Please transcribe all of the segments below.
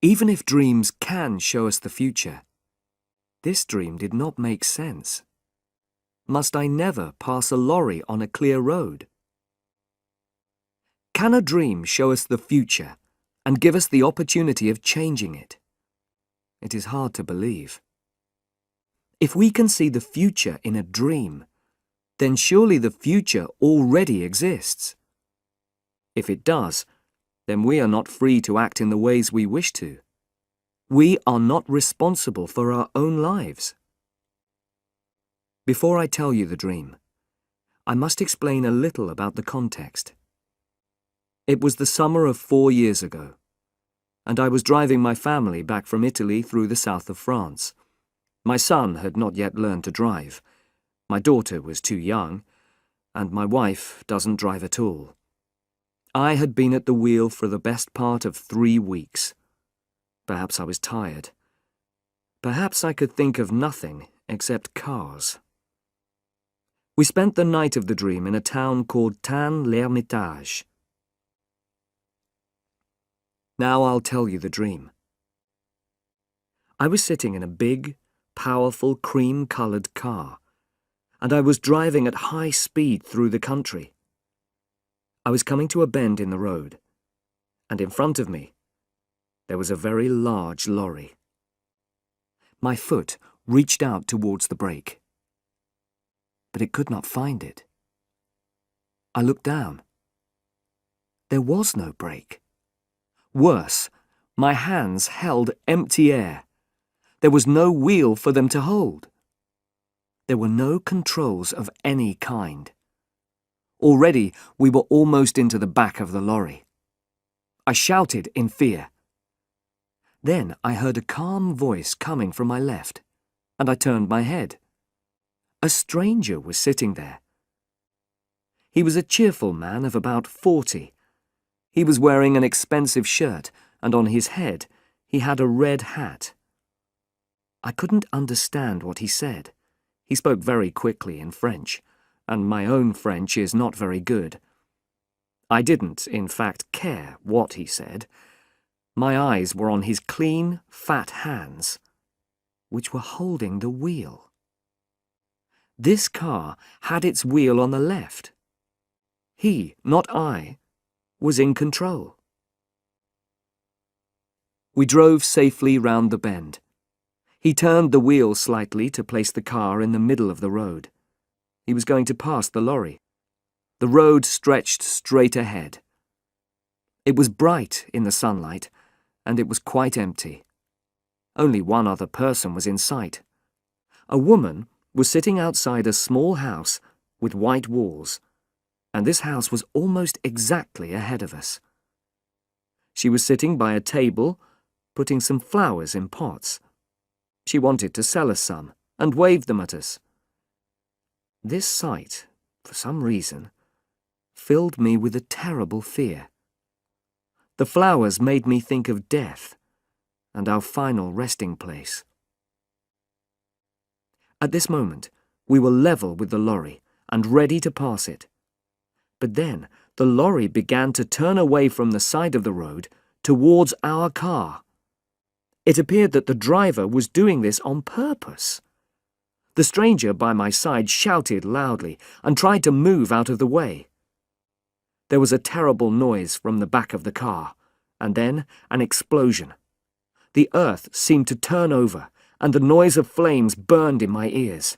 Even if dreams can show us the future, this dream did not make sense. Must I never pass a lorry on a clear road? Can a dream show us the future and give us the opportunity of changing it? It is hard to believe. If we can see the future in a dream, then surely the future already exists. If it does, then we are not free to act in the ways we wish to. We are not responsible for our own lives. Before I tell you the dream, I must explain a little about the context. It was the summer of 4 years ago, and I was driving my family back from Italy through the south of France. My son had not yet learned to drive. My daughter was too young, and my wife doesn't drive at all. I had been at the wheel for the best part of 3 weeks. Perhaps I was tired. Perhaps I could think of nothing except cars. We spent the night of the dream in a town called Tain-l'Hermitage. Now I'll tell you the dream. I was sitting in a big, powerful, cream-coloured car, and I was driving at high speed through the country. I was coming to a bend in the road, and in front of me, there was a very large lorry. My foot reached out towards the brake, but it could not find it. I looked down. There was no brake. Worse, my hands held empty air. There was no wheel for them to hold. There were no controls of any kind. Already, we were almost into the back of the lorry. I shouted in fear. Then I heard a calm voice coming from my left, and I turned my head. A stranger was sitting there. He was a cheerful man of about 40. He was wearing an expensive shirt, and on his head he had a red hat. I couldn't understand what he said. He spoke very quickly in French, and my own French is not very good. I didn't, in fact, care what he said. My eyes were on his clean, fat hands, which were holding the wheel. This car had its wheel on the left. He, not I, was in control. We drove safely round the bend. He turned the wheel slightly to place the car in the middle of the road. He was going to pass the lorry. The road stretched straight ahead. It was bright in the sunlight, and it was quite empty. Only one other person was in sight. A woman was sitting outside a small house with white walls, and this house was almost exactly ahead of us. She was sitting by a table, putting some flowers in pots. She wanted to sell us some, and waved them at us. This sight, for some reason, filled me with a terrible fear. The flowers made me think of death and our final resting place. At this moment, we were level with the lorry and ready to pass it. But then the lorry began to turn away from the side of the road towards our car. It appeared that the driver was doing this on purpose. The stranger by my side shouted loudly and tried to move out of the way. There was a terrible noise from the back of the car, and then an explosion. The earth seemed to turn over, and the noise of flames burned in my ears.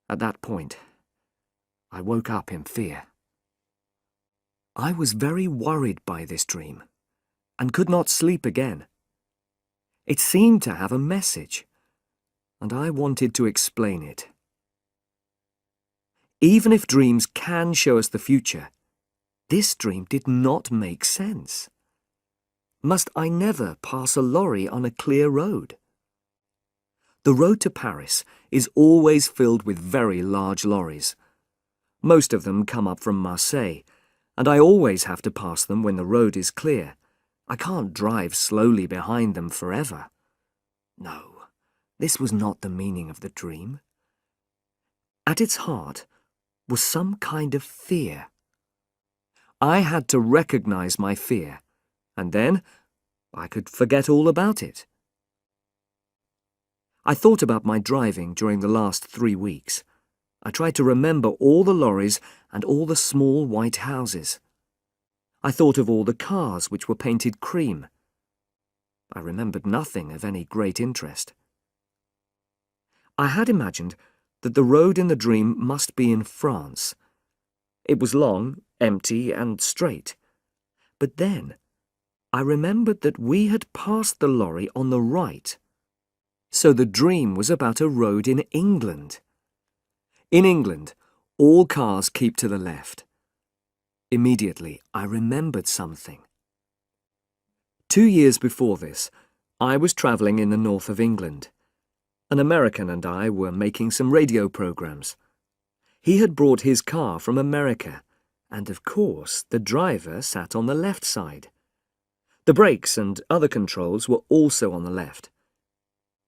At that point, I woke up in fear. I was very worried by this dream, and could not sleep again. It seemed to have a message, and I wanted to explain it. Even if dreams can show us the future, this dream did not make sense. Must I never pass a lorry on a clear road? The road to Paris is always filled with very large lorries. Most of them come up from Marseille, and I always have to pass them when the road is clear. I can't drive slowly behind them forever. No, this was not the meaning of the dream. At its heart was some kind of fear. I had to recognize my fear, and then I could forget all about it. I thought about my driving during the last 3 weeks. I tried to remember all the lorries and all the small white houses. I thought of all the cars which were painted cream. I remembered nothing of any great interest. I had imagined that the road in the dream must be in France. It was long, empty, and straight. But then I remembered that we had passed the lorry on the right. So the dream was about a road in England. In England, all cars keep to the left. Immediately, I remembered something. 2 years before this, I was travelling in the north of England. An American and I were making some radio programs. He had brought his car from America, and of course, the driver sat on the left side. The brakes and other controls were also on the left.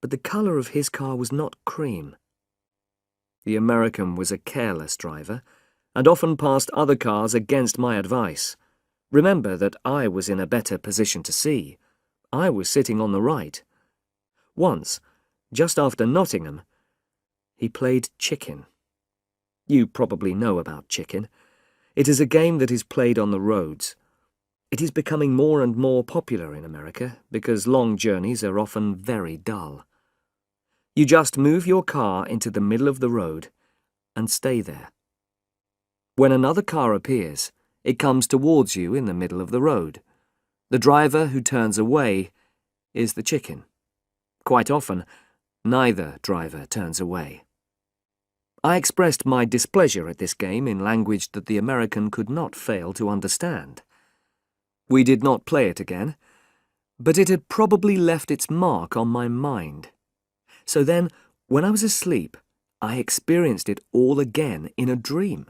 But the colour of his car was not cream. The American was a careless driver, and often passed other cars against my advice. Remember that I was in a better position to see. I was sitting on the right. Once, just after Nottingham, he played chicken. You probably know about chicken. It is a game that is played on the roads. It is becoming more and more popular in America because long journeys are often very dull. You just move your car into the middle of the road and stay there. When another car appears, it comes towards you in the middle of the road. The driver who turns away is the chicken. Quite often, neither driver turns away. I expressed my displeasure at this game in language that the American could not fail to understand. We did not play it again, but it had probably left its mark on my mind. So then, when I was asleep, I experienced it all again in a dream.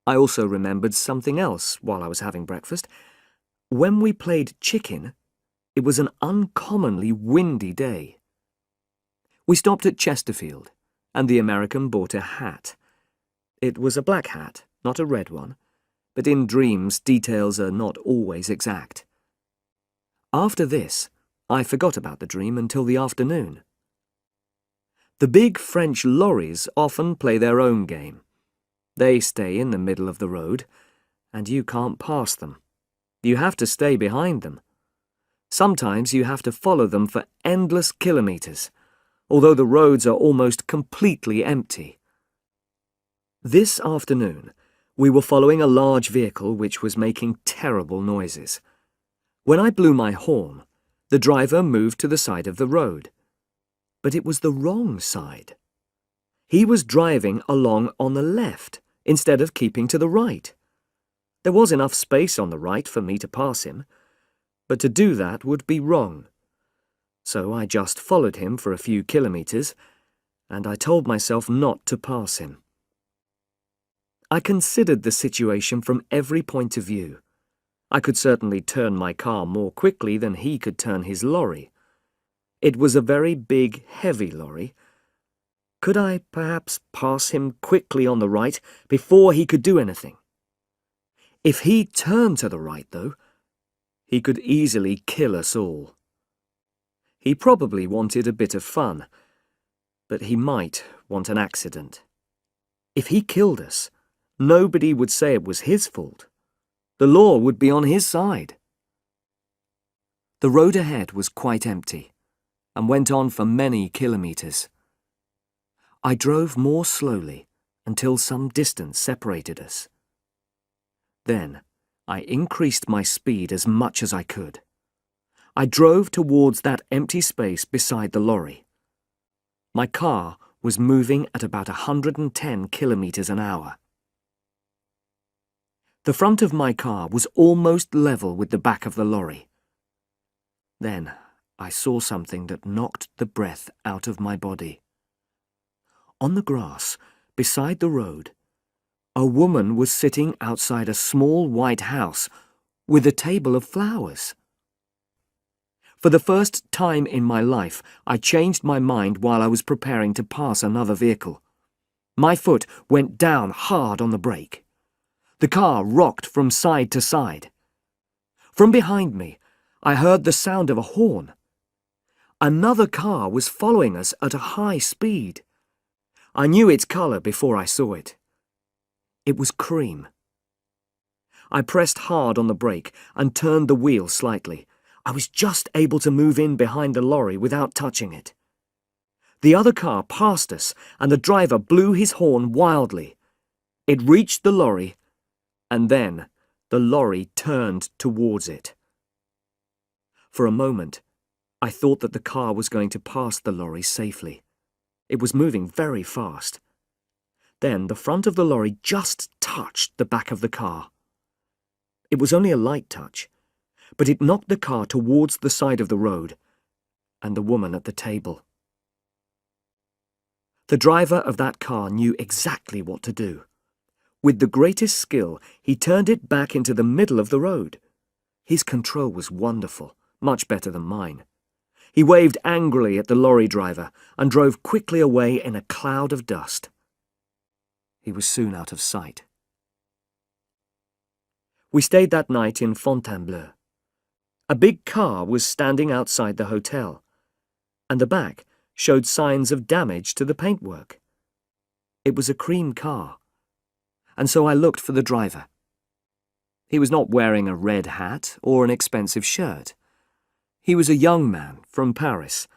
I also remembered something else while I was having breakfast. When we played chicken, it was an uncommonly windy day. We stopped at Chesterfield, and the American bought a hat. It was a black hat, not a red one, but in dreams details are not always exact. After this, I forgot about the dream until the afternoon. The big French lorries often play their own game. They stay in the middle of the road, and you can't pass them. You have to stay behind them. Sometimes you have to follow them for endless kilometres, although the roads are almost completely empty. This afternoon, we were following a large vehicle which was making terrible noises. When I blew my horn, the driver moved to the side of the road. But it was the wrong side. He was driving along on the left instead of keeping to the right. There was enough space on the right for me to pass him, but to do that would be wrong. So I just followed him for a few kilometres, and I told myself not to pass him. I considered the situation from every point of view. I could certainly turn my car more quickly than he could turn his lorry. It was a very big, heavy lorry. Could I perhaps pass him quickly on the right before he could do anything? If he turned to the right, though, he could easily kill us all. He probably wanted a bit of fun, but he might want an accident. If he killed us, nobody would say it was his fault. The law would be on his side. The road ahead was quite empty, and went on for many kilometres. I drove more slowly until some distance separated us. Then I increased my speed as much as I could. I drove towards that empty space beside the lorry. My car was moving at about 110 kilometres an hour. The front of my car was almost level with the back of the lorry. Then I saw something that knocked the breath out of my body. On the grass, beside the road, a woman was sitting outside a small white house with a table of flowers. For the first time in my life, I changed my mind while I was preparing to pass another vehicle. My foot went down hard on the brake. The car rocked from side to side. From behind me, I heard the sound of a horn. Another car was following us at a high speed. I knew its colour before I saw it. It was cream. I pressed hard on the brake and turned the wheel slightly. I was just able to move in behind the lorry without touching it. The other car passed us, and the driver blew his horn wildly. It reached the lorry, and then the lorry turned towards it. For a moment, I thought that the car was going to pass the lorry safely. It was moving very fast. Then the front of the lorry just touched the back of the car. It was only a light touch, but it knocked the car towards the side of the road and the woman at the table. The driver of that car knew exactly what to do. With the greatest skill, he turned it back into the middle of the road. His control was wonderful, much better than mine. He waved angrily at the lorry driver and drove quickly away in a cloud of dust. He was soon out of sight. We stayed that night in Fontainebleau. A big car was standing outside the hotel, and the back showed signs of damage to the paintwork. It was a cream car, and so I looked for the driver. He was not wearing a red hat or an expensive shirt. He was a young man from Paris,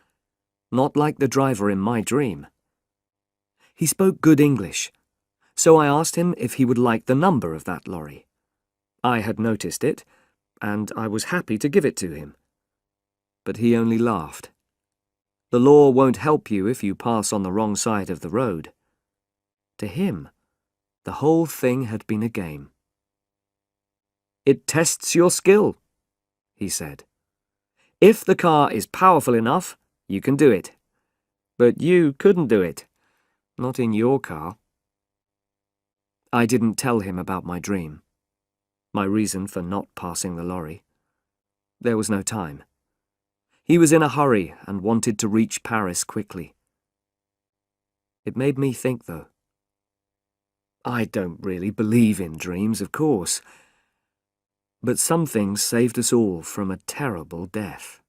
not like the driver in my dream. He spoke good English, so I asked him if he would like the number of that lorry. I had noticed it, and I was happy to give it to him. But he only laughed. The law won't help you if you pass on the wrong side of the road. To him, the whole thing had been a game. "It tests your skill," he said. "If the car is powerful enough, you can do it. But you couldn't do it. Not in your car." I didn't tell him about my dream, my reason for not passing the lorry. There was no time. He was in a hurry and wanted to reach Paris quickly. It made me think, though. I don't really believe in dreams, of course, but some things saved us all from a terrible death.